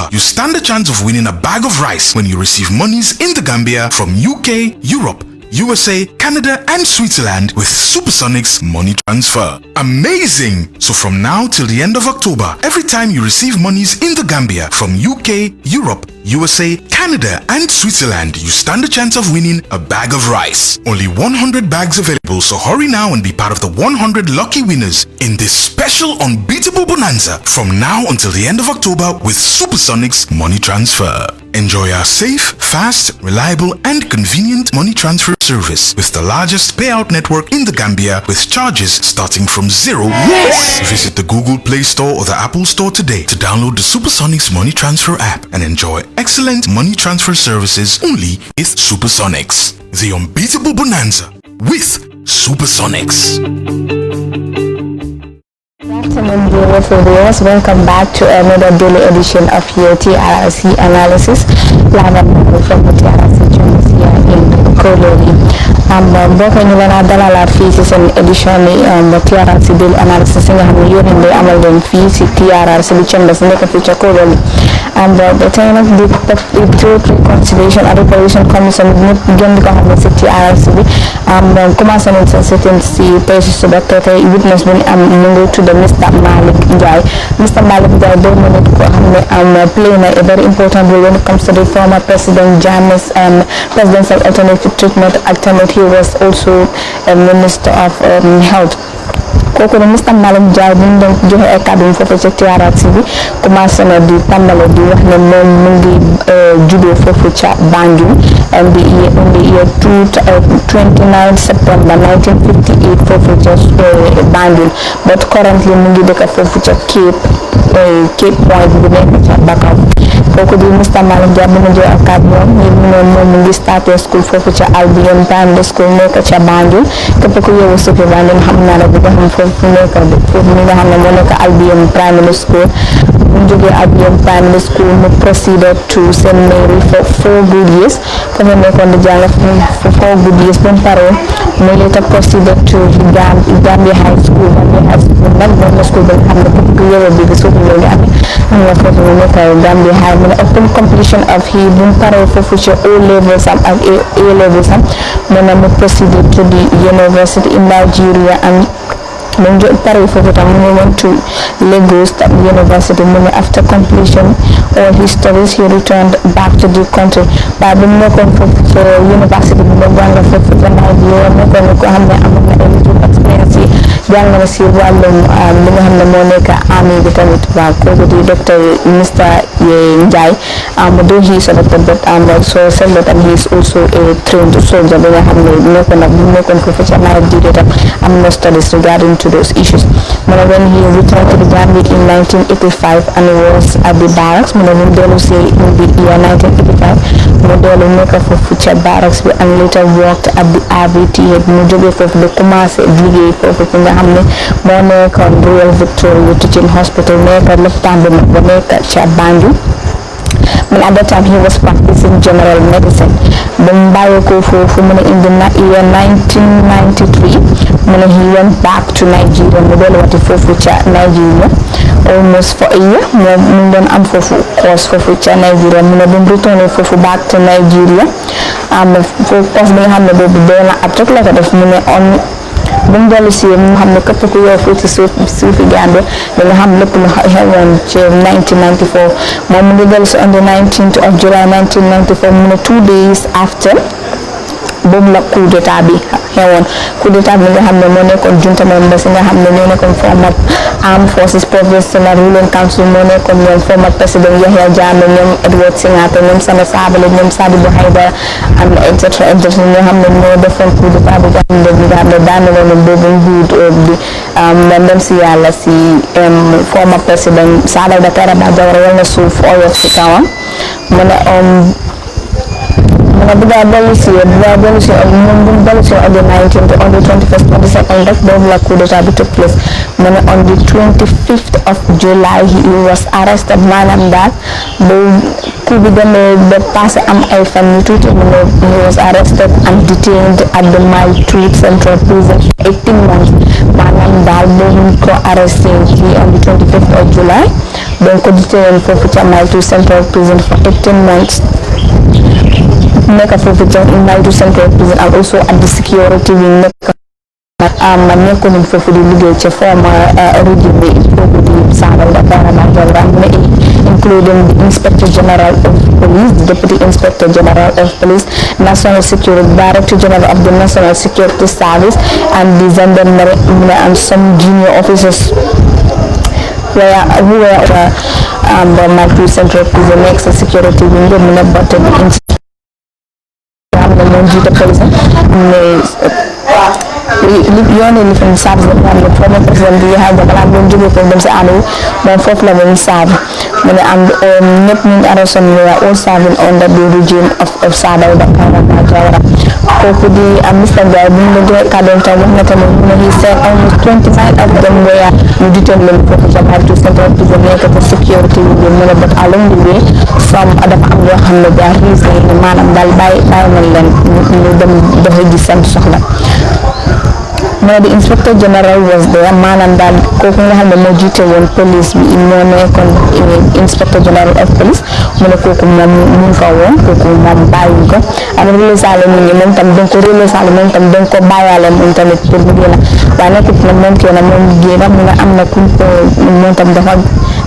October, you stand a chance of winning a bag of rice when you receive monies in the Gambia from UK, Europe, USA, Canada, and Switzerland with Supersonics money transfer. Amazing! So from now till the end of October, every time you receive monies in the Gambia from UK, Europe, USA, Canada, and Switzerland, you stand a chance of winning a bag of rice. Only 100 bags available, so hurry now and be part of the 100 lucky winners in this special unbeatable bonanza from now until the end of October with Supersonics money transfer. Enjoy our safe, fast, reliable, and convenient money transfer service with the largest payout network in the Gambia with charges starting from $0. Yes! Visit the Google Play Store or the Apple Store today to download the Supersonics money transfer app and enjoy excellent money transfer services only with Supersonics. The unbeatable bonanza with Supersonics. Good afternoon, viewers. Welcome back to another daily edition of your TRRC analysis. Live from the TRRC Jones here in Kololi. Mbokk ñu leen dalalaat fii ci seen édition ni TRRC daily analysis nga xam ne yéen a amal leen fii ci TRRC bi Chambers nekk fii ca Kololi. Tey nag di Truth, Reconciliation and Reparation Commission ñëpp gën di ko xam ne ci TRRC bi commencé nañ seen sitting ci tey ci suba tey witness bi am mu ngi tudd Mr. Malik Njie. Mr. Malik Njie doon na nit ko xam ne play na a very important role when it comes to the former President Jammeh's presidential alternative treatment act. He was also a Minister of Health. kooku Mr. Malik Njie bu ñu doon joxe ay kàddu foofu ci TRRC bi commencé na di tàmbale di wax ne moom mu ngi juddoo foofu ca Banjul in the year 29 September 1958 foofu ca Banjul but currently mu ngi dëkk foofu ca Cape Point bu nekk ca Bakau. kooku di Mr. Malik Njie bu ñu joxe ay kàddu moom mu ngi starté school foofu ca Albion Primary School nekk ca Banjul képp ku yeewu suufi Banjul xam naa ne bu ko xam foofu mi nga xam ne moo nekk Albion Primary School. bu ñu jógee Albion Primary School mu proceeded to St. Mary for 4 good years fa mu nekkoon di jàng for 4 good years ba mu paree mu later proceeded to Gambia High School. Nag moom la school ba nga xam ne képp ku yeewu bi suufi loolu nga xam nga foofu mu nekk Gambia High mu ne upon completion of bu mu paree foofu ci O levels am ak A levels am mu ne mu proceeded to the university in Nigeria and mu ngi pare foofu tam mu went to Lagos University mu ne after completion all his studies he returned back to the country. waaye bu mu nekkoon foofu ci university bi mu jàng foofu ca Nigeria nekkoon ko xam ne amoon na expérience yi jàng na si wàllum li nga xam ne moo nekk army bi tamit. waaw kooku di docteur Mr. Njie though he is selected but so selected and he is also a trained soldier bi nga xam ne nekkoon foofu ca Nigeria tam am na studies regarding to those issues. When he returned to the Gambia in 1985 and was at the barracks, when he say in the year 1985, Modelo make a future barracks and later worked at the RVT. Mujobe for the Kumasi Brigade for the Hamne, Monek on Royal Victoria Teaching Hospital, make a left hand the make a Chabandu. At that time he was practicing general medicine. Mumbai in the year 1993 when he went back to Nigeria, Nigeria almost for a year. I'm for course for Nigeria. Return for back to Nigeria. For course they have a chocolate of on bu mu dellu si mu xam ne képp ku yow fii ci suufi Gambie da nga xam lépp lu xewoon ci 1994 moom mu ngi dellu si on the 19th of July 1994 mu ne 2 days after boobu la coup d'état bi xewoon. coup d'état bi nga xam ne moo nekkoon junta members nga xam ne ñoo nekkoon former Armed Forces Provisional Ruling Council moo nekkoon ñoom former président Yahya Jammeh ñoom Edward Singate ñoom Sana Sabally ñoom Sadibou Haidara am na et cetera ñoo xam ne ñoo defoon coup d'état bi nga xam ne daanaka boobu nguur bi dem si yàlla si former président Sada Kairaba Jawara yal na suuf oyof si kawam mu ne buga dalisi on the 19th on the 21st 22nd rek boobu la coup d'état bi took place mu ne on the 25th of July he was arrested maanaam daal bu coup bi demee ba passé am ay fan yu tuuti mu ne he was arrested and detained at the Mile Street Central Prison for 18 months maanaam daal boobu ko arresté ci on the 25th of July donc ko détain foofu ca Mile Street Central Prison for 18 months nekk foofu ca Mile Street Central Prison and also at the security wing nekkoon foofu di liggéey ca former régime bi foofu di Sabally Dakar Madiawara including the Inspector General of Police, the Deputy Inspector General of Police, National Security Director General of the National Security Service, and the gendarmerie and some junior officers who were the Mile Street Central Prison next security wing. But the yoon li service the former president bi ha jagala doon jóge ko dem ci anu moom foofu la doon serve mu ne am ñëpp ñu arrêté were all serving under the regime of Sabally Dakar Madiawara kooku di Mr. Ndiaye bu ñu doon kàddoom tam wax na tamit mu ne he said almost 29 of them were ñu detain leen foofu ca Mile Street Central Prison nekk for security bi mu ne but along the way some dafa am yoo xam ne daa reason maanaam daal bàyyi nañ leen ñu dem doxi di seen soxla the Inspector General was there maanaam daal kooku nga xam ne moo jiite woon police bi moo nekkoon Inspector General of Police mu ne kooku moom mu fa woon kooku moom bàyyi ko am relésale moom tam dañ ko relésale moom tam dañ ko bàyyaale moom tamit pour mu génn waaye nekkut na moom kenn moom génn mu ne am na ku moom tam dafa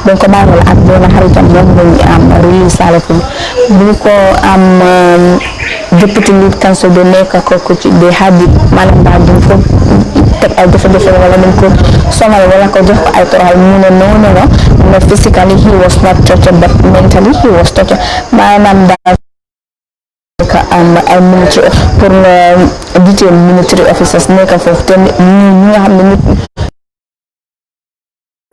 dañ ko bàyyaale ak benn xaritam moom lañ am relésale pour bu ko am Deputy Lead Counsel bi nekk kooku ci de hadit maanaam daal dañ ko teg ay jafe-jafe wala dañ ko sonal wala ko jox ko ay toroxal mu ne noonu la mu ne physically he was not tortured but mentally he was tortured maanaam daal ay military pour detain military officers nekk foofu te ñi nga xam ne nit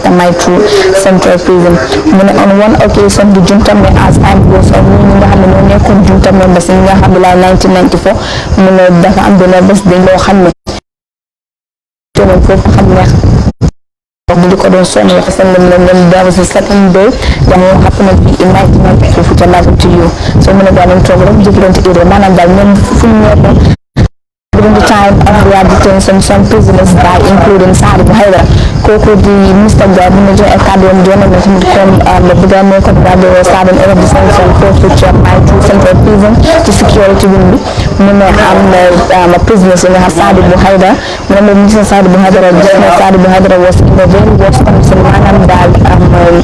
Mile Street Central Prison mu ne on one occasion the junta men as time goes on ñi nga xam ne ñoo nekkoon junta members ñi nga xam ne la 1994 mu ne dafa am benn bés dañ loo xam ne teewoon foofu xam ne di ko doon sonn wax seen leen there was a certain day jamono happened in 1994 foofu ca Lago to you so mu ne daa leen toog rek jëflante urée maanaam daal ñoom fu ñu nekkoon during the time of their detention some prisoners died including Sadi Buhaira kooku di Mr. Ndiaye bu ñu joxe kàddoom jox na tamit comme bu ga nekkoon daal di serving over detention foofu ca Mile Street Central Prison ci security wing bi mu ne am na prisoners yi nga xam Sadi Buhaira mu ne moom gis na Sadi Buhaira gis na Sadi Buhaira was in a very worst condition maanaam daal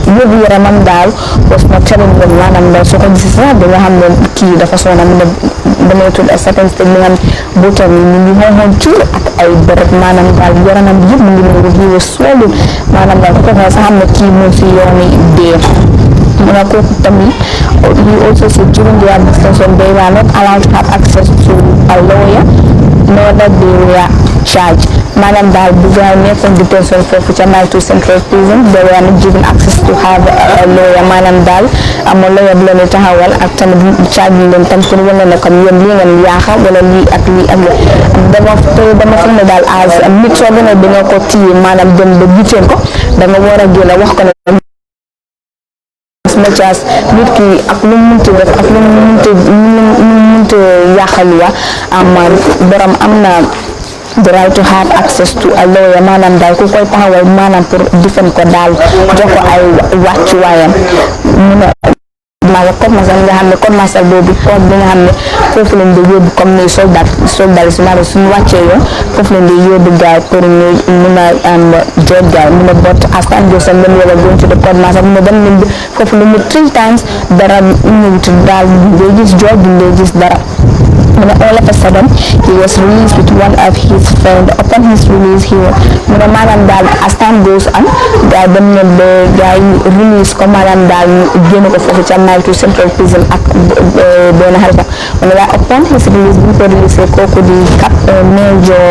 yóbbu yaramam daal was not telling them maanaam daal soo ko gis sax da nga xam ne kii dafa soona mu ne dameetul a certain stage mi nga xam buutam yi ñu ngi xooxoon cuur ak ay bërëb maanaam daal yaramam bi yëpp mu ngi mel ni was swollen maanaam daal ko sax xam ne kii mu si yooni dee mu ne kooku tamit he also said during their detention they were not allowed to have access to a lawyer nor that they were charged maanaam daal bu gaay nekkoon detention foofu ca Mile Street Central Prison they were not given access to have a lawyer maanaam daal amoo lawyer bu leen taxawal ak tamit charge leen tam pour wane ne comme yéen lii ngeen yaaxa wala lii ak lii ak dama foog ne daal as nit soo gën a dañoo ko téye maanaam dem ba giteen ko da nga war a génn wax ko ne metias nit ki ak lu mu munti def ak lu mu munti yaaxal wa borom am na the right to have access to a lawyer maanaam daal ku koy taxawal maanaam pour defend ko daal jox ko ay wàccuwaayam mu ne maaga comme masal nga xam ne comme masal boobu comme bi nga xam ne foofu lañ di yóbbu comme ni soldat si maanaam suñu wàccee yoon foofu lañ di yóbbu gaay pour ñu mun a jot gaay mu ne bot as time goes on when we were going to the court masal mu ne dem nañ foofu lu mu 3 times dara ñëwut daal ngay gis job bi ngay gis dara mu ne all of a sudden he was released with one of his friends upon his release he was mu ne maanaam daal as time goes on gaay dem nañ ba gaay release ko maanaam daal génn ko foofu ca Mile Street Central Prison ak benn xaritam mu ne waaye upon his release bu ñu ko release kooku di Major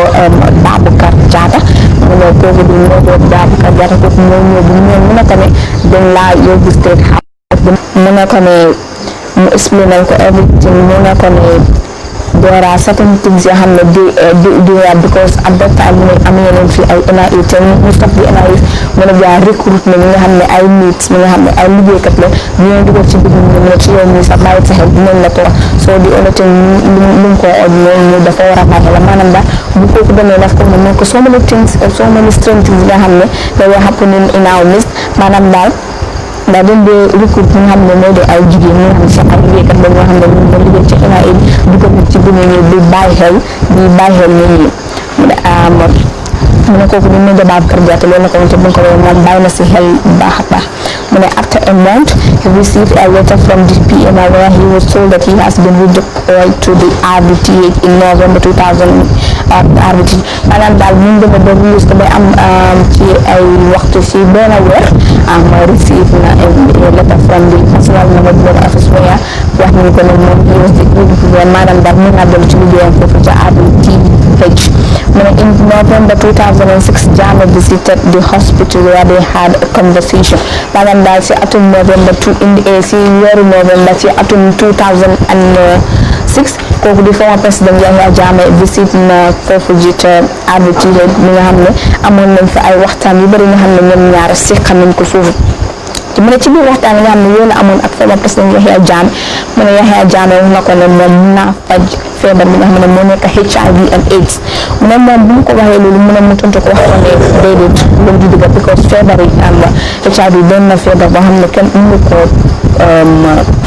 Baboucarr Jatta mu ne kooku di Major Baboucarr Jatta kooku moo ñëw bu ñëw mu ne ko ne dañ laa yóbbu state house mu ne ko ne mu explainal ko everything mu ne ko ne there are certain things yoo xam ne di because at that time mu ne am yeneen fii ay NIA te mu stop di NIA mu ne gaa recruitment ñi nga xam ne ay nit ñi nga xam ne ay liggéeykat la ñu leen dugal ci biir ñu ne ci yow mii sax bàyyi sa xel dinañ la ko wax so di only thing lu mu ko ñu dafa war a bàyyi la maanaam daal bu kooku demee daf ko ne ko so many things so many strange things nga xam ne they were happening in our midst maanaam daal dañ dee recruit ñi nga xam ne mooy de ay jigéen ñi nga xam ne sax ay liggéeykat la ñoo xam ne ñu ngi liggéey ci NIA dugal ci biir ñi di bàyyi xel nit ñi mu ne kooku ñu ne jabaab kër jaate loolu la ko wante bu ko moom bàyyi na si xel bu baax a baax mu ne after a month he received a letter from the PMI where he was told that he has been redeployed to the RBTH in November 2000 RBTH maanaam daal mu demee ba release ko ba am ci ay waxtu si benn weer receive na a letter from the National Management Office where wax nañu ko ne moom he was the maanaam daal mën naa dellu ci liggéeyam foofu ca RBTH mu ne in November 2006 Jammeh visited the hospital where they had a conversation maanaam daal si atum November si weeru November ci atum 2006 kooku di former président Yahya Jammeh visit na foofu jiite RBTH mi nga xam ne amoon nañ fa ay waxtaan yu bari nga xam ne ñoom ñaar seq nañ ko foofu mu ne ci biir waxtaan nga xam ne yow la amoon ak former président Yahya Jammeh mu ne Yahya Jammeh wax na ko ne moom mun naa faj feebar bi nga xam ne moo nekk HIV and AIDS mu ne moom bu mu ko waxee loolu mu ne mu tontu ko wax ko ne déedéet loolu du dëgg because feebar yi am HIV benn feebar boo xam ne kenn mënu koo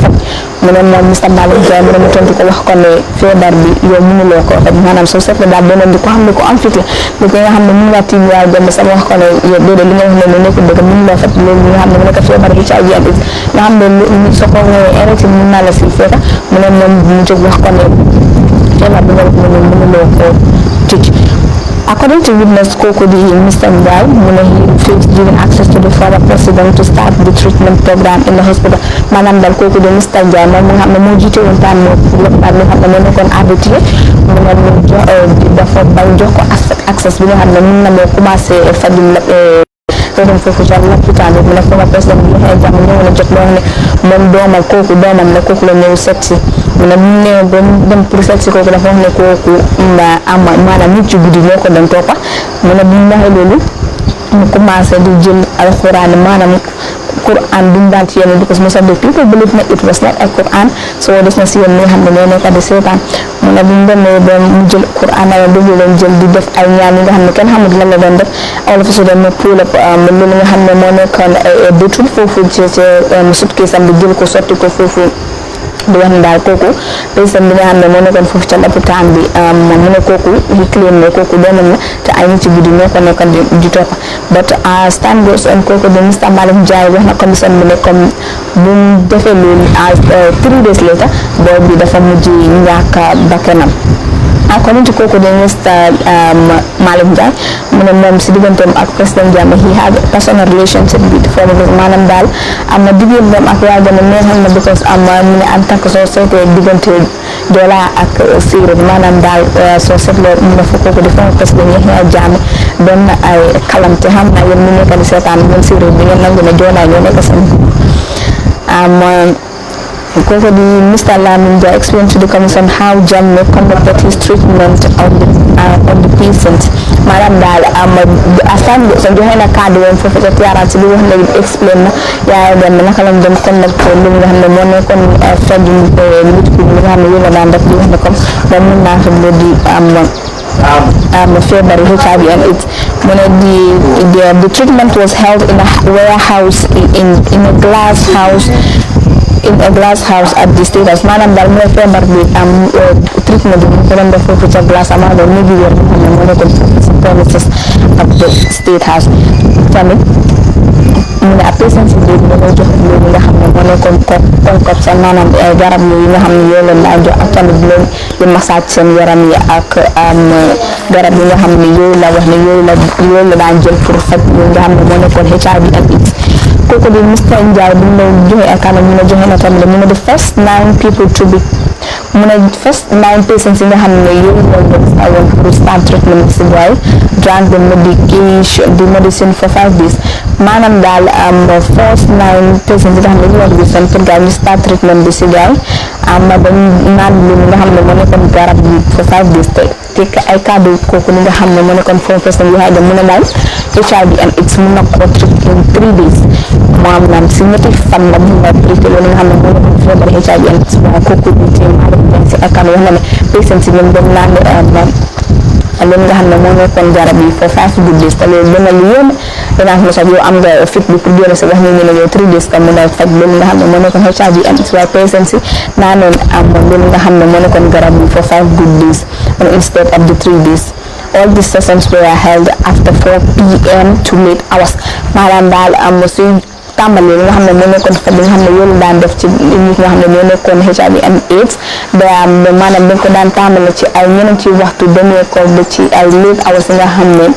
faj mu ne moom Mr Malick Ndiaye mu ne mu tontu ko wax ko ne feebar bi yow mënuloo koo faj maanaam soo seetlee daal beneen bi ko xam ne ko am fit la bi ko nga xam ne mun naa tiim yaay dem sax wax ko ne yow déedéet li nga wax ne nekkul dëgg mënuloo faj loolu nga xam ne mu nekk feebar HIV and AIDS nga xam ne soo ko woowee anything mun naa la si fekk mu ne moom mu jóg wax ko ne feebar bi nga wax ne mënuloo koo tëj according to witness kooku di Mr Ndiaye mu ne he refused giving access to the former president to start the treatment program in the hospital maanaam daal kooku di Mr Ndiaye moom mu nga xam ne moo jiite woon taan lopitaan bi nga xam ne moo nekkoon RBTH mu ne mu dafa bañ jox ko access bi nga xam ne mun na moo commencé fajum dem foofu ca lopitaan bi mu ne former président bi Yahya Jammeh ñëw na jot loo xam ne moom doomam la kooku la ñëw seet si mu ne mu ne ba dem pour seet si kooku dafa wax ne kooku maanaam nit ci guddi ñoo ko doon toppa mu ne bu mu waxee loolu mu commencé di jël alxuraan maanaam Quran bi mu daan ci yenn because most of the people believe na it was not a Quran so des na si yéen ñi nga xam ne ñoo nekk di seetaan mu ne bu mu demee ba mu jël Quran ay déglu leen jël di def ay ñaan yi nga xam ne kenn xamul lan la doon def all of a sudden mu pull up loolu nga xam ne moo nekkoon détul foofu ci suitcase am bi jël ko sotti ko foofu di wax ne daal kooku patient bi nga xam ne moo nekkoon foofu ca lopitaan bi mu ne kooku he claim ne kooku doomam la te ay nit ci guddi ñoo ko nekkoon di toppa but as time goes on kooku de Mr Malick Ndiaye wax na commission bi ne comme bu mu defee loolu 3 days later boobu bi dafa mujj ñàkk bakkanam according to kooku de Mr Malick Ndiaye mu ne moom si digganteem ak président Jammeh he had a personal relationship with former maanaam daal am na digganteem ak waa Jammeh neexal na because mu ne en tant que soo seetee diggante Joola ak Séeréer maanaam daal soo seetloo mu ne fa kooku di former président Yahya Jammeh doon na ay kalamte xam naa yéen ñu nekk di seetaan ñoom Séeréer bi ngeen nangu ne Joola ñoo nekk seen kooku di Mr Lamin Ndiaye explained to the commission how Jammeh conducted his treatment on the patient maanaam daal asaan so joxe na kàddu woon foofu ca tiyaaraat si li wax léegi explain na yaay dem naka lañ dem conducté li nga xam ne moo nekkoon faju nit ki li nga xam ne yéen a daan def di wax ne comme moom mun naa xam ne di feebar HIV and AIDS mu ne the treatment was held in a warehouse in a glass house at the state house maanaam daal mu ne feebar bi treatment bi ko doon def foofu ca glace amaa doon mu ngi wér nga xam ne moo nekkoon ci premises at the state house tamit mu ne ab patient si léegi dañoo jox loolu nga xam ne moo nekkoon concoction maanaam garab yooyu nga xam ne yoo leen daan jox ak tamit leen di massage seen yaram yi ak garab yi nga xam ne yooyu la wax ne yooyu la daan jël pour faj yooyu nga xam ne moo nekkoon HIV and AIDS kooku di Mr Ndiaye bu ñu joxe ak kanam mu ne joxe na tamit mu ne the first 9 people to be mu ne first 9 patients yi nga xam ne yooyu la woon pour start treatment si boy drank the medicine for 5 days maanaam daal first 9 patients yi nga xam ne ñu wax bi seen pour gars ñu start treatment bi si gars dañ naan li nga xam ne moo nekkoon garab bi for 5 days te ay kàddu kooku li nga xam ne moo nekkoon 4 personnes yu xayda mu ne daal HIV and AIDS mun na ko treat in 3 days maanaam si ñetti fan la mun na traité loolu nga xam ne moo nekkoon feebar HIV and AIDS kooku di téem si akam wax na ne patients yi ñoom dañ naan loolu nga xam ne moo nekkoon garab yi for 5 good days te loolu dana lu yéen danaa xam ne sax yow am nga fit bi pour génn sa wax ni ñu ne yow 3 days te mën a faj loolu nga xam ne moo nekkoon HIV and AIDS waaye patients yi naa neen loolu nga xam ne moo nekkoon garab yi for 5 good days instead of the 3 days. All these sessions were held after 4 p.m. to late hours maanaam daal si tàmbali li nga xam ne moo nekkoon faj li nga xam ne yoolu daan def ci nit nga xam ne ñoo nekkoon HIV and AIDS maanaam dañ ko daan tàmbali ci ay ñeneen ci waxtu demee ko ba ci ay late hours nga xam ne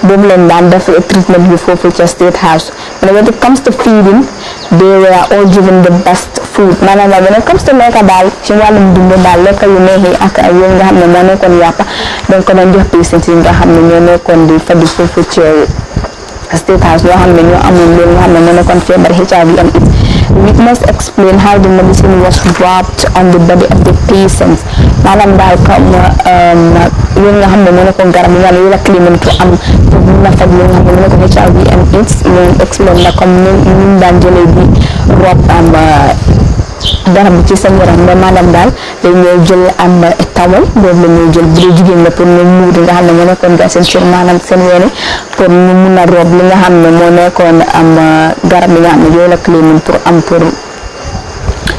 boobu leen daan def treatment bi foofu ca State House when it comes to feeding they were all given the best food maanaam when it comes to lekka daal ci wàllum dund daal lekka yu neexi ak yooyu nga xam ne moo nekkoon yàppa dañ ko doon jox patients yi nga xam ne ñoo nekkoon di faju foofu ci State House ñoo xam ne ñoo amoon loolu nga xam ne moo nekkoon feebar HIV and AIDS. Witness explain how the medicine was dropped on the body of the patients maanaam daal comme yooyu nga xam ne moo nekkoon garab yi nga xam ne yooyu la clinique pour am pour mun a faj li nga xam ne moo nekkoon HIV and AIDS ñoom explain na comme ñu daan jëlee bi rob garab bi ci seen yaram mais maanaam daal dañoo jël tawal boobu la ñuy jël bu dee jigéen la pour ñu muur nga xam ne moo nekkoon ga seen cër maanaam seen weeni pour ñu mun a rob li nga xam ne moo nekkoon garab bi nga xam ne yooyu la clinique pour am pour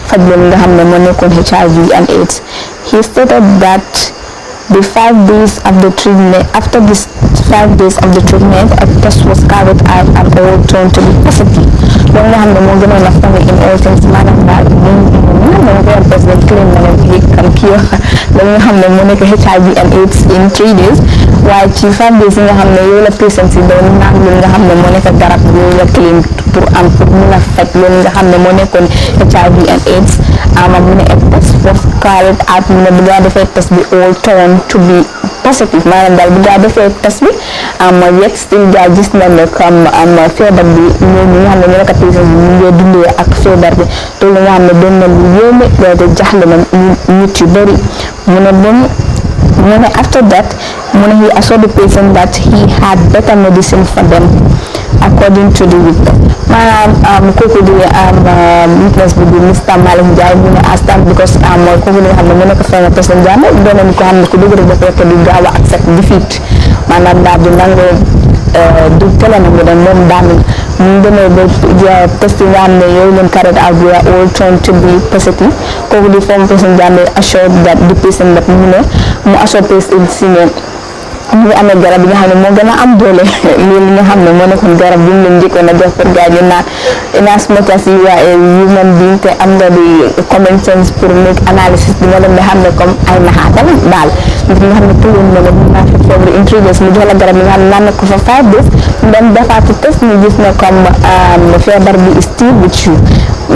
faj loolu nga xam ne moo nekkoon HIV and AIDS. He stated that the 5 days of the treatment after this 5 days of the treatment a test was carried out and all turned to be positive loolu nga xam ne moo gënoon a funny in all things maanaam daal dama ko war président claim na ne kan kii loolu nga xam ne moo nekk HIV and AIDS in 3 days waaye ci 5 days yi nga xam ne yooyu la patients yi doon naan loolu nga xam ne moo nekk garab yooyu la claim pour am pour mun a faj loolu nga xam ne moo nekkoon HIV and AIDS mu ne a test was carried out mu ne bu gaa defee test bi all turned to be positive maanaam daal bu gaa defee test bi yet still gaa gis na ne comme feebar bi ñooñu nga xam ne ñoo nekk patients bi ñu ngi dundee ak feebar bi te lu nga xam ne doon na lu yéeme te jaxle na nit yu bëri mu ne after that mu ne he assured the patient that he had better medicine for them according to the witness maanaam kooku di witness bi di Mr. Malick Ndiaye mu ne astam because mooy kooku li nga xam ne mu nekk feebar président Jammeh doon nañu ko xam ne ku dëgër ba fekk di gaaw a accept defeat maanaam daal di nangu di tele na mu dem moom daan mu demee ba test yi nga xam ne yooyu leen carried out were all turned to be positive kooku di former président Jammeh assured that the patient that mu assure patient si ne mu ngi amee garab yi nga xam ne moo gën a am doole loolu nga xam ne moo nekkoon garab bi mu leen njëkkoon a jox pour gars yi naan in as much as you are a human being te am nga di common sense pour make analysis bi nga dem nga xam ne comme ay naxaata la daal nit nga xam ne tuloon na ne mun naa fi feebar in 3 days mu jox la garab yi nga xam ne naan na ko fa 5 days mu dem defaati test ñu gis ne comme feebar bi still with you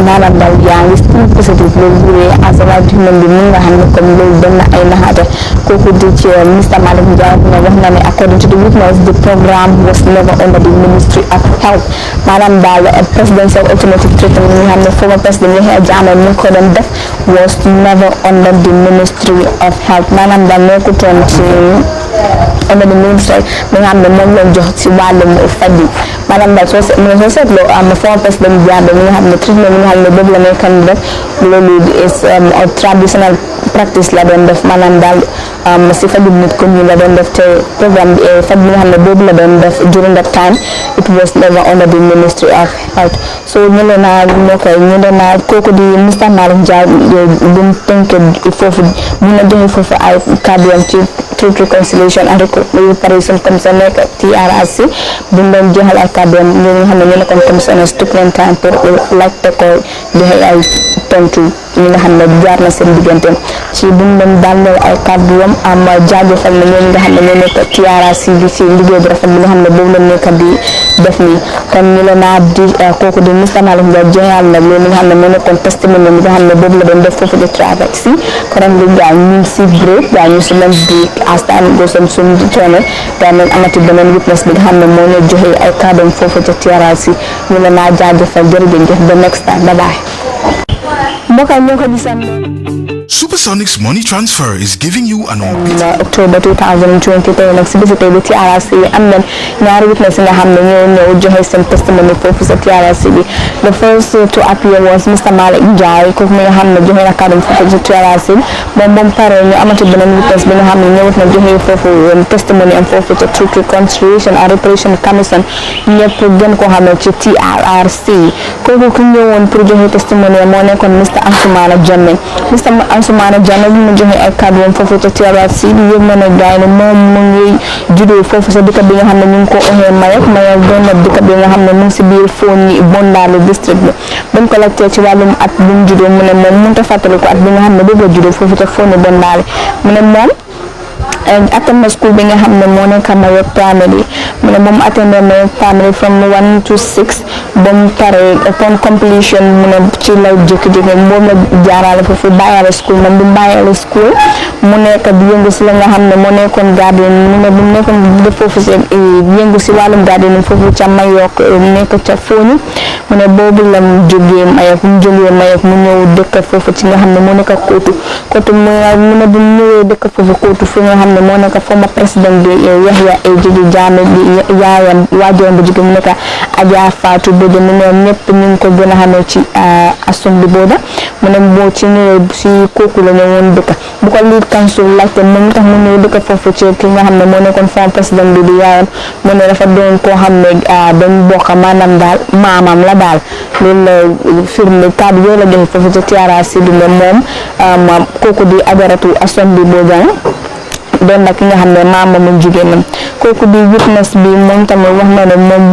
maanaam daal yaa ngi still positive loolu bu dee asama human bi mun nga xam ne comme loolu doon na ay naxaate kooku di ci Mr. Malick Ndiaye wax na ne according to the witness the program was never under the Ministry of Health maanaam daal presidential alternative treatment yi nga xam ne former president Yahya Jammeh mu ko doon def was never under the Ministry of Health maanaam daal nekkutoon ci under the ministry bi nga xam ne moom lañ jox ci wàllum faj bi maanaam daal soo seetloo former president Jammeh mi nga xam ne treatment bi nga xam ne boobu la nekkan def loolu is traditional practice la doon def maanaam daal si faju nit ko ñu la doon def te programme bi faj bi nga xam ne boobu la doon def during that time it was never under the Ministry of Health so ñu leen naa moo koy ñu leen naa kooku di Mr. Malick Ndiaye bu mu tënkee foofu mun na joxe foofu ay kàddu ci Truth Reconciliation and Reparation Commission nekk TRRC bu mu doon joxal ay kàddu ñi nga xam ne ñu nekkoon commissionnaire took leen time pour laajte ko joxe ay tontu ñi nga xam ne jaar na seen diggante ci bu mu doon daaneel ay kàddu am jaajëfal na ñoom nga xam ne ñoo nekk TRRC bi ci liggéey bu rafet bi nga xam ne boobu la nekk di def nii kon ñu la naa di kooku di Mr Malick Njie joxal na loolu nga xam ne moo nekkoon testimony bi nga xam ne boobu la doon def foofu di Travex si kon li gaa ñu si break gaa ñu si leen break as time goes on suñu toone gaa nañ amati beneen witness bi nga xam ne moo ñu joxe ay kàddoom foofu ci TRRC ñu la naa jaajëfal jërëjëf the next time bye bye mbokk yi ñoo ko gisaan Supersonics Money Transfer is giving you an unbeatable October 2020 tey nag si bisi tey bi TRRC bi am nañ ñaari witness nga xam ne ñoo ñëw joxe seen testimony foofu sa TRRC bi the first to appear was Mr Malick Njie kooku mi nga xam ne joxe na kàddu foofu sa TRRC moom pare ñu amati beneen witness bi nga xam ne ñëwut na joxe foofu testimony am foofu ca Truth Reconciliation and Reparation Commission ñëpp gën koo xam ne ci TRRC kooku ku ñëwoon pour joxe testimony moo nekkoon Mr Ansoumana Jammeh Ansoumana Jammeh bi mu joxe ay kàddu woon foofu ca TRRC bi yëg na ne gaay ne moom mu ngi juddoo foofu sa dëkk bi nga xam ne ñu ngi ko oxee Mayek doon na dëkk bi nga xam ne mu ngi si biir Foni Bondali district bi bañ ko laajtee ci wàllum at bi mu juddoo mu ne moom mënut a fàttali ko at bi nga xam ne boobu la juddoo foofu ca Foni Bondali mu ne moom attend school bi nga xam ne moo nekk Mayek primary mu ne moom attendé Mayek primary from 1 to 6 ba mu pare upon completion mu ne ci la jékki-jékki moom la jaarale foofu Bayale school moom du Bayale school mu nekk di yëngu si la nga xam ne moo nekkoon garden mu ne bu mu nekkoon def foofu si yëngu si wàllum garden foofu ca Mayok nekk ca Foni mu ne boobu la mu jógee Mayok mu ñëw dëkk foofu ci nga xam ne moo nekk Kootu mu ne bu ñëwee dëkk foofu Kootu fi nga xam ne moo nekk former président bi Yahya AJJ Jammeh bi yaayam waajuram bu jigéen mu nekk Adja Fatou Bojang mu ne ñëpp ñu ngi ko gën a xamee ci Assombi Boda mu ne boo ci ñëwee si kooku la ñëwoon dëkk bu ko lead council laajte moom tax mu ñëw dëkk foofu ci ki nga xam ne moo nekkoon former président bi di yaayam mu ne dafa doon koo xam ne dañ bokk maanaam daal maamam la daal loolu la firnde kàddu yooyu la joxe foofu ci TRRC bi ne moom kooku di Ajaratu Assombi Bojang doon na ki nga xam ne maama mu jigéenam kooku di witness bi moom tamit wax na ne moom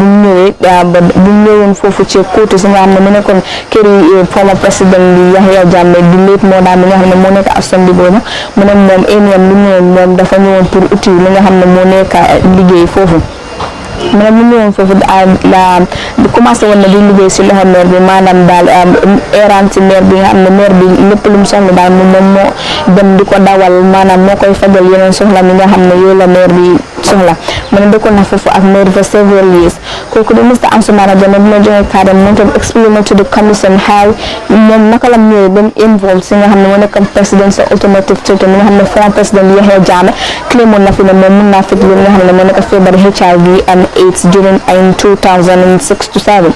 bu ñëwoon foofu ci Kootu si nga xam ne mu nekkoon kër yi former président bi Yahya Jammeh di lépp moo daal mi nga xam ne moo nekk Assombi boobu mu ne moom éniam lu ñëwoon moom dafa ñëwoon pour uti li nga xam ne moo nekk liggéey foofu mu ne mu ñëwoon foofu di commencé woon na di liggéey si loxo maire bi maanaam daal errant si maire bi nga xam ne maire bi lépp lu mu soxla daal moom moo dem di ko dawal maanaam moo koy fajal yeneen soxla mi nga xam ne yooyu la maire bi soxla mu ne dëkkoon na foofu ak maire for several years kooku di Mr Ansoumana Jammeh bi ma joxe kàddam moom tam explain to the commission how moom naka la ñëwee ba mu involve si nga xam ne moo nekk président sa automotive trade mi nga xam ne former président Yahya Jammeh claimoon na fi ne moom mun naa fekk li nga xam ne moo nekk feebar HIV and AIDS during in 2006 to 7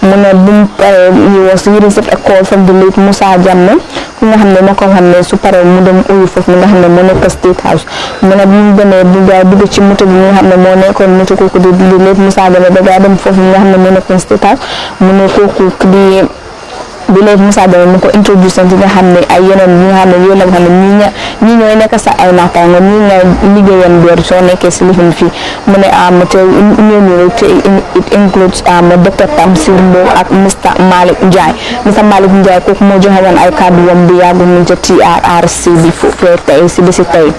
mu ne bu mu paree he was received a call from the late Moussa Jammeh ku nga xam ne moo ko xam ne su paree mu dem uyu foofu mi nga xam ne moo nekk State House mu ne bu mu demee bu gaa dugg ci moto bi nga xam ne moo nekkoon moto kooku di late Moussa Jammeh ba gaa dem foofu mi nga xam ne moo nekkoon State House mu ne kooku bi léegi Moussa Jammeh mu ko introduce ci nga xam ne ay yeneen ñi nga xam ne yooyu la nga xam ne ñi ñooy nekk sa ay naataango ñi nga liggéeyan door soo nekkee si lifin fii mu ne te ñooñu te it includes Dr Tamsir Mbow ak Mr Malick Njie kooku moo joxe woon ay kàddu wam bi yàggul ñu ca TRRC bi foofu tey si bisi tey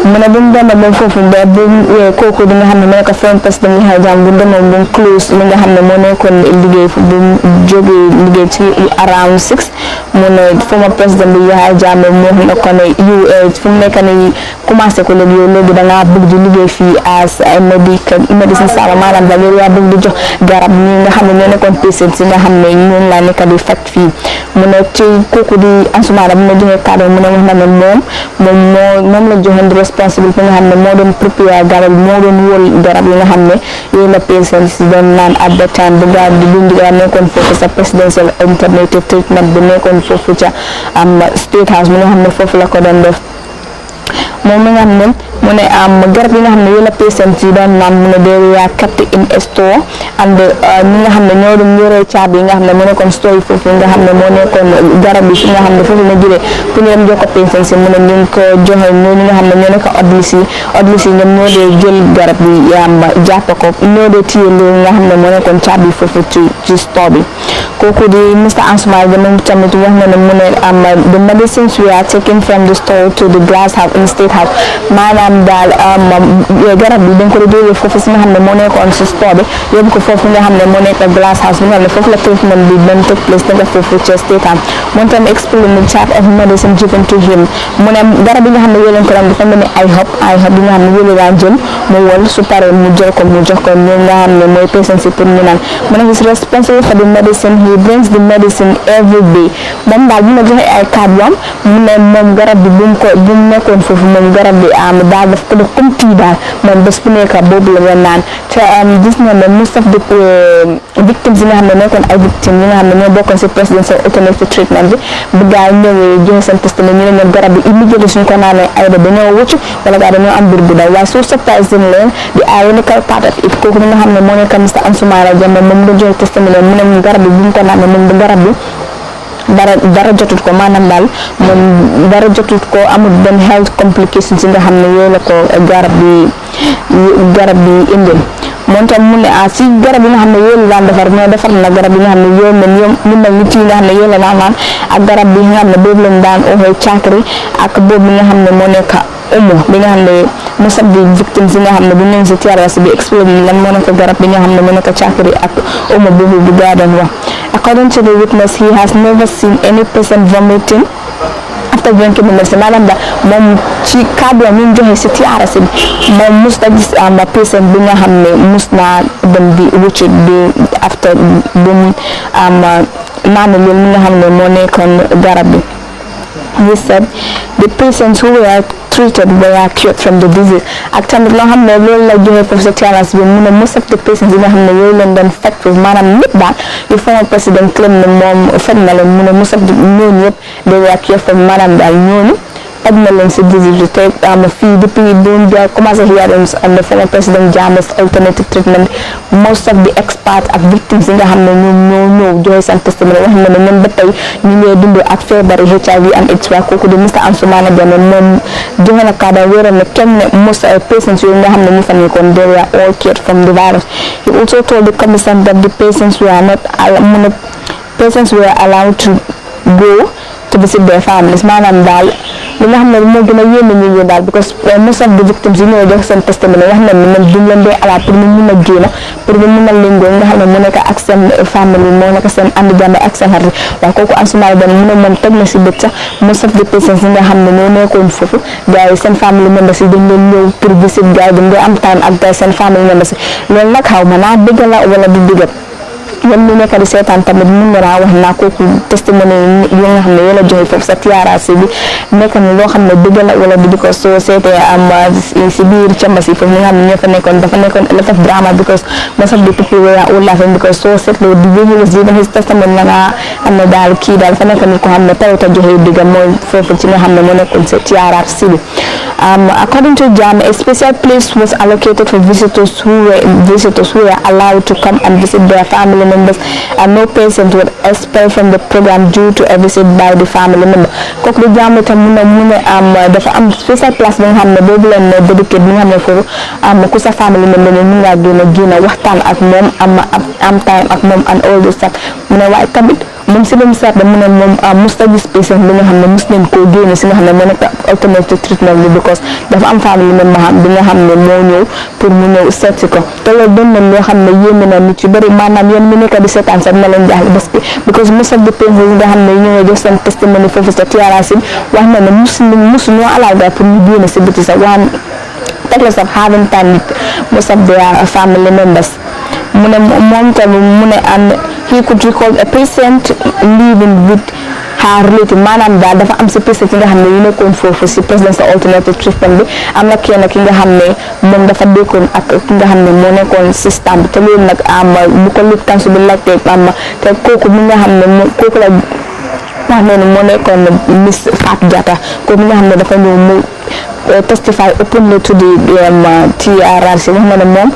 mu ne bu mu demee ba foofu ba bu kooku di nga xam ne moo nekk former président Yahya Jammeh bu demee bu close li nga xam ne moo nekkoon liggéey bu jógee liggéey ci around 6 mu ne former président bi Yahya Jammeh moo xam ne ko ne fu mu nekk nii commencé ko léegi yow léegi da ngaa bëgg di liggéey fii as médecine sama maanaam da nga bëgg di jox garab ñi nga xam ne ñoo nekkoon patient si nga xam ne ñoom laa nekk di faj fii mu ne ci kooku di Ansoumana bu ma joxee kàddu mu ne wax na ne moom la joxoon responsible fi nga xam ne moo doon prépare garab moo doon wóol garab yi nga xam ne yooyu la patient si doon naan at the time bu gaa di dundi gaa nekkoon foofu sa presidential alternative treatment bi nekkoon foofu ca State House mi nga xam ne foofu la ko doon def moom mi nga xam ne mu ne garab yi nga xam ne yooyu la patient yi doon naan mu ne they were kept in a store and ñi nga xam ne ñoo doon yore caabi yi nga xam ne moo nekkoon store yi foofu nga xam ne moo nekkoon garab yi fi nga xam ne foofu la jëlee pour ñu dem jox ko patient si mu ne ñu ngi ko joxe ñooñu nga xam ne ñoo nekk odlis yi ñoom ñoo dee jël garab yi jàpp ko ñoo dee téye loolu nga xam ne moo nekkoon caabi foofu ci store bi kooku di Mr. Ansoumana Dia moom tamit wax na ne mu ne the medicines we are taking from the store to the glass house in State House maanaam daal garab bi dañ ko jëlee foofu si nga xam ne moo nekkoon si store bi yóbbu ko foofu nga xam ne moo nekk glass house bi nga xam ne foofu la treatment bi doon take place nekk foofu ci State House moom tam explain the type of medicine given to him mu ne garab bi nga xam ne yéen ko daan dafa mel ni ay xob bi nga xam ne yéen daan jël mu wol su paree mu jël ko mu jox ko ñi nga xam ne mooy patient si pour ñu naan mu ne he is responsible for the medicine he brings the medicine every day moom daal bu ma joxe ay kàddoom mu ne moom garab bi bu mu nekkoon foofu moom garab bi daal daf ko def comme tii daal moom bés bu nekk boobu la nga naan te gis na ne most of the victims yi nga xam ne nekkoon ay victimes yi nga xam ne ñoo bokkoon si presidential automated treatment bi bu gaa yi ñëwee joxe seen testimony ñu ne ñoom garab bi immediately suñ ko naanee ay da dañoo wëccu wala gaa dañoo am bir bu daw waaye soo surprising leen the ironical part of it kooku nga xam ne moo nekk Mr. Ansoumana Dia moom da joxe testimony mu ne moom garab bi bu mu ko naanee moom du garab bi dara jotut ko maanaam daal moom dara jotut ko amul benn health complications yi nga xam ne yooyu la ko garab bi indil moom tam mu ne si garab yi nga xam ne yooyu la daan defar na garab yi nga xam ne yooyu ñu mel nit yi nga xam ne yooyu la daan naan ak garab bi nga xam ne boobu lañ daan ooxee càkkri ak boobu nga xam ne moo nekk omo bi nga xam ne most of the victims yi nga xam ne bu ñu si TRRC bi explain lan moo nekk garab bi nga xam ne moo nekk càkkri ak omo boobu bu gaa doon wax according to the witness he has never seen any person vomiting after drinking the medicine maanaam daal moom ci kàddu mi mu joxe si TRRC bi moom mus na gis patient bi nga xam ne mus naa dem di wëccu di after bu mu naan loolu mi nga xam ne moo nekkoon garab bi. He said the patients who were treated were cured from the disease ak tamit loo xam ne loolu la joxe foofu sa TRRC bi mu ne most of the patients yi nga xam ne yooyu leen doon fekk foofu maanaam ñëpp daal yu former président claim ne moom fekk na leen mu ne most of the ñooñu yëpp they were cured from maanaam daal ñooñu faj na leen si disease bi te fii depuis bu ñu commencé hearings on the former président Jammeh's alternative treatment most of the experts ak victims yi nga xam ne ñoom ñoo ñëw joxe seen testimony wax na ne ñoom ba tey ñu ngi dund ak feebari HIV and AIDS waaye kooku di Mr. Ansoumana Dia moom joxe na kàddu wéeral ne kenn ne most patients yooyu nga xam ne ñu fa nekkoon they were all cured from the virus. He also told the commission that the patients were allowed to go to visit their families maanaam daal li nga xam ne moo gën a yéeme nit ñi daal because most of the victims yi ñoo jox seen testimony wax nañ ne ñoom duñ leen dee alaat pour ñu mun a génn pour ñu mun a lingoo nga xam ne mu nekk ak seen famille moo nekk seen andi jàmm ak seen xarit waaye kooku Ansoumana Dia mu ne moom teg na si bët sax most of the patients yi nga xam ne ñoo nekkoon foofu gars yi seen famille members yi dañ leen ñëw pour visit gars yi dañ dee am time ak gars seen famille members yi loolu nag xaw ma naa dëgg la wala du dëgg yéen ñu nekk di seetaan tamit mun naa wax naa kooku testimony yi nga xam ne yéen a joxe foofu sa TRRC bi nekk na loo xam ne dëgg la wala du because soo seetee si biir càmbas yi foofu ñi nga xam ne ñoo fa nekkoon dafa nekkoon a lot of drama because most of the people were all laughing because soo seetloo di way he was giving his testimony na nga xam ne daal kii daal dafa nekkoon ko xam ne tawta joxe dëgg mooy foofu ci nga xam ne moo nekkoon sa TRRC bi according to Jammeh a special place was allocated for visitors who were allowed to come and visit their family members and no patient was expelled from the program due to a visit by the family member kooku di Jammeh tam mu ne dafa am special place bi nga xam ne boobu leen dédié bi nga xam ne foofu ku sa family member ne ñu ngaa génn waxtaan ak moom am time ak moom and all this stuff mu ne waaye tamit moom si lu mu seet mu ne moom mos a gis patient bi nga xam ne mos nañ koo génne si nga xam ne moo nekk alternative treatment bi because dafa am famille member bi nga xam ne moo ñëw pour mu ñëw seet si ko te loolu doon nañ loo xam ne yéeme na nit yu bëri maanaam yéen mi nekk di seetaan sax na leen jaaxle parce que because most of the patients nga xam ne ñoo jox seen testimony foofu sa TRRC wax na ne mosu ñoo allow gars pour ñu génne si biti sax waan regardless of having time with most of their family members mu ne moom tamit mu ne and he could recall a patient living with her relative maanaam daal dafa am si patient yi nga xam ne yu nekkoon foofu si presidential alternative treatment bi am na kenn ki nga xam ne moom dafa dékkoon ak ki nga xam ne moo nekkoon système bi te loolu nag bu ko lit kansu bi laajte te kooku mi nga xam ne kooku la wax ne moo nekkoon Miss Fatou Jatta kooku mi nga xam ne dafa ñëw mu testify openly to the TRRC wax na ne moom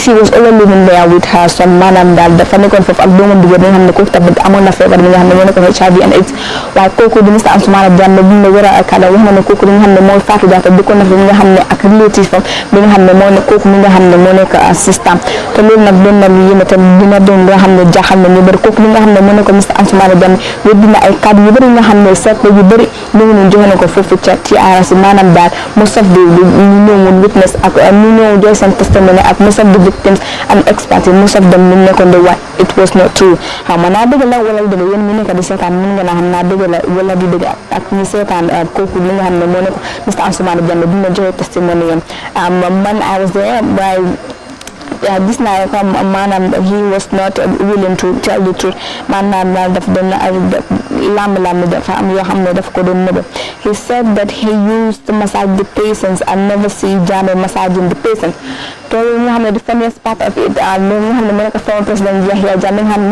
she was always living there with her son maanaam daal dafa nekkoon foofu ak doomam bi nga xam ne kooku tamit amoon na feebar bi nga xam ne moo nekkoon HIV and AIDS waaye kooku di Mr Ansoumana Jammeh bu ne wéral ak wax na ne kooku li nga xam ne mooy Fatou Jatta dëkkoon na fi nga xam ne ak relative am bi nga xam ne moo ne kooku mi nga xam ne moo nekk assistant te loolu nag doon na lu yéeme te dina doon li nga xam ne jaaxal na ñu bëri kooku li nga xam ne moo nekk Mr Ansoumana Jammeh weddi na ay kàddu yu bëri nga xam ne seetlu yu bëri ñu ngi joxe na ko foofu ca TRRC maanaam daal most of the ñu ñëwoon witness ak ñu ñëw joy seen testimony ak most of the victims and experts most of them ñu nekkoon di wax it was not true xam naa dëgg la wala dëgg yéen mi nekk di seetaan mën nga naa xam naa dëgg la wala di dëgg ak ñi seetaan kooku li nga xam ne moo nekk Mr Ansoumana Jammeh dina joxe testimony am man I was there by this night maanaam he was not willing to tell the truth maanaam daal daf doon lamb dafa am yoo xam ne daf ko doon nëbb he said that he used to massage the patients and never see Jammeh massaging the patients to nga xam ne the funniest part of it loolu nga xam ne moo nekk former président Yahya Jammeh nga xam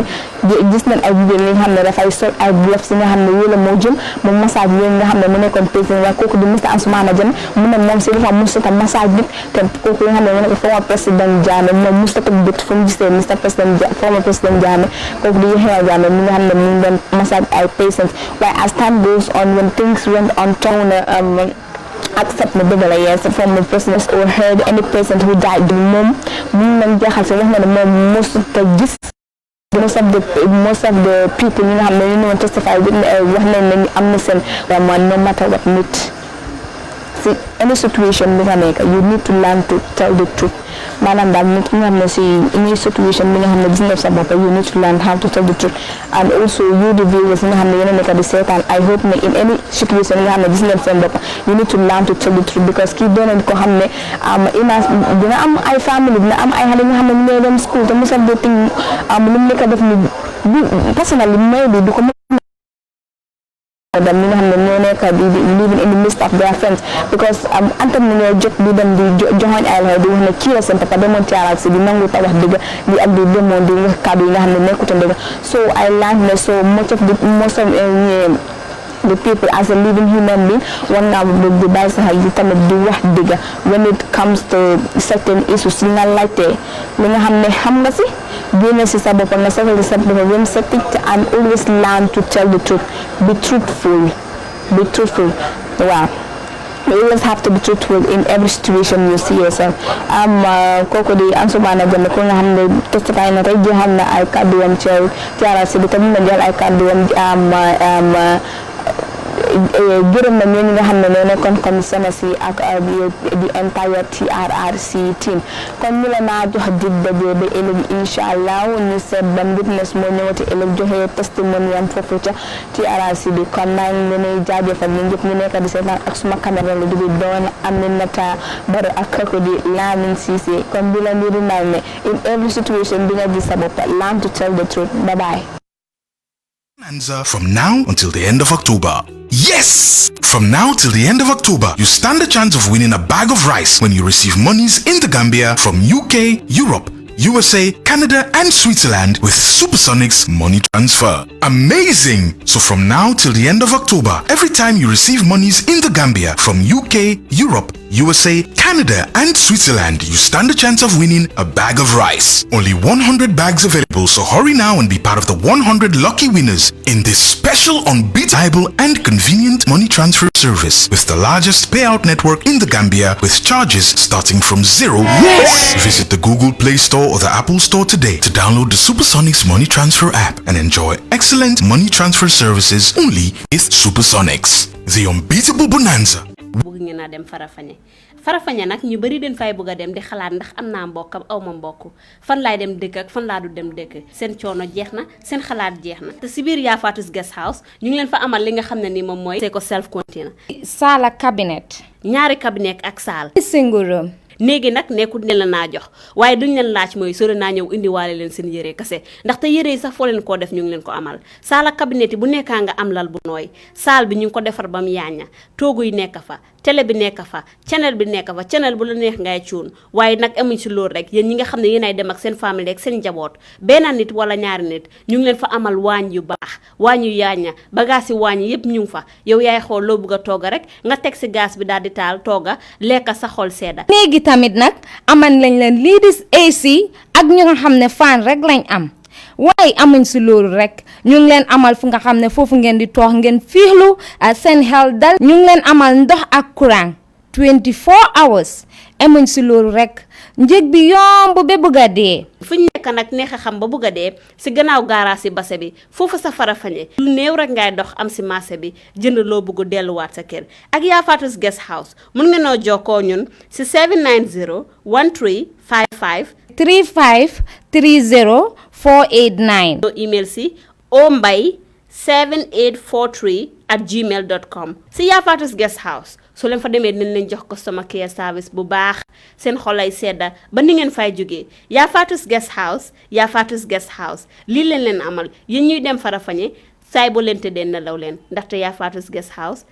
ne gis nañ ay vidéo yi nga xam ne dafay sol ay gloves nga xam ne wala moo jël moom massage yooyu nga xam ne mu nekkoon patient waaye kooku di Mr Ansoumana Jammeh mu ne moom si dafa musuta massage nit te kooku nga xam ne mu nekk former président Jammeh moom musuta bit fu mu gisee former président Jammeh kooku di Yahya Jammeh mi nga xam ne mu ngi doon massage ay patients waaye as time goes on when things went on town accept the bigger yes from the person or heard any person who died moom mun nañ jaaxal si wax na ne moom musuta gis most of the people ñi nga xam ne ñu testify wax nañ ne am na seen no matter what nit si any situation bi nga nekk you need to learn to tell the truth maanaam daal nit ki nga xam ne si any situation bi nga xam ne gis nga sa bopp you need to learn how to tell the truth and also you the viewers nga xam ne yéen a nekk di seetaan I hope ne in any situation nga xam ne gis ngeen seen bopp you need to learn to tell the truth because kii doon ko xam ne dina am ay family dina am ay xale nga xam ne ñu dem school te most of the thing lu mu nekk def ni personally maybe du ko dem ñi nga xam ne ñoo nekk di living in the midst of their friends because antam na ñoo jóg di dem di joxoñ ay loxo di wax ne kii la seen papa demoon TRRC di nangu ta wax dëgg di ak di demoon di wax kàddu yi nga xam ne nekkutoon dëgg so I learned ne so most of the people as a living human being war naa di bàyyi sa xel di tamit di wax dëgg when it comes to certain issues yi nga laajtee li nga xam ne xam nga si génne si sa bopp nga seetal sa bopp wem setit and always learn to tell the truth be truthful waaw you always have to be truthful in every situation you see yourself kooku di Ansoumana Jammeh ko nga xam ne testify na tey jeexal na ay kàdduwam ci TRRC bi tamit na jël ay kàdduwam gërëm na ñooñu nga xam ne ñoo nekkoon commissioner si ak the entire TRRC team kon ñu la naa jox dig daje ba ëllëg inshallah ñu seet ban witness moo ñëwati ëllëg joxe testimony am foofu ca TRRC bi kon maa ngi leen di jaajëfal ñu ñëpp ñu nekk di seetaan ak suma caméra la di doon Aminata Barrow ak kooku di Lamin Ceesay kon bi la ñu remind ne in every situation bi nga gis sa bopp learn to tell the truth bye bye. From now until the end of October. Yes! From now till the end of October, you stand a chance of winning a bag of rice when you receive monies in the Gambia from UK, Europe, USA, Canada and Switzerland with Supersonics money transfer. Amazing! So from now till the end of October, every time you receive monies in the Gambia from UK, Europe, USA, Canada and Switzerland, you stand a chance of winning a bag of rice. Only 100 bags available, so hurry now and be part of the 100 lucky winners in this special, unbeatable and convenient money transfer service with the largest payout network in the Gambia with charges starting from $0. Yes! Visit the Google Play Store or the Apple Store today to download the Supersonics Money Transfer app and enjoy excellent money transfer services only with Supersonics. The unbeatable bonanza. bëgg ngeen a dem Farafenni nag ñu bari den fay bëgg a dem di xalaat ndax am naa mbokk aw ma mbokk fan laay dem dëkk ak fan laa du dem dëkk seen coono jeex na seen xalaat jeex na te si biir Yafatus Guest House ñu ngi leen fa amal li nga xam ne ni moom mooy c'est ko self container saal ak cabinet ñaari cabinet ak saal single room néegi nag nekkul ne la naa jox waaye duñ leen laaj mooy sore naa ñëw indiwaale leen seen yére kase ndaxte yére yi sax foo leen koo def ñu ngi leen ko amal saal ak cabinet yi bu nekkaa nga am lal bu nooy saal bi ñu ngi ko defar ba mu yaañña toogu yi nekk fa télé bi nekk fa channel bi nekk fa channel bu la neex ngay cuun waaye nag amuñ si loolu rek yéen ñi nga xam ne yéenay dem ak seen famille ak seen njaboot benn nit wala ñaari nit ñu ngi leen fa amal waañ yu baax waañ yu yaaña bagage yi waañ yëpp ñu ngi fa yow yaay xool loo bëgg a togga rek nga teg si gaz bi daal di taal togga lekka sa xol sedda. léegi tamit nag amal lañ leen lii di AC ak ñu nga xam ne fan rek lañ am waaye amuñ si loolu rek ñu ngi leen amal fu nga xam ne foofu ngeen di toog ngeen fiixlu seen xel dal ñu ngi leen amal ndox ak courant 24 hours amuñ si loolu rek njëg bi yomb ba bëgg a dee. fu ñu nekk nag neex a xam ba bëgg a dee si gannaaw gaaraas si base bi foofu sa Farafenni lu néew rek ngay dox am si marché bi jënd loo bëgg delluwaat sa kër ak Yaa Faatu's Guest House mun nga noo jokkoo ñun si 790 1355 35 30 489. email si ombay7843@gmail.com si Yaa Faatu's Guest House su leen fa demee dinañ leen jox customer care service bu baax seen xolay sedda ba ni ngeen fay jógee Yaa Faatu's Guest House Yaa Faatu's Guest House lii leen amal yéen ñuy dem Farafenni saay boo leen tëddee nelaw leen ndaxte Yaa Faatu's Guest House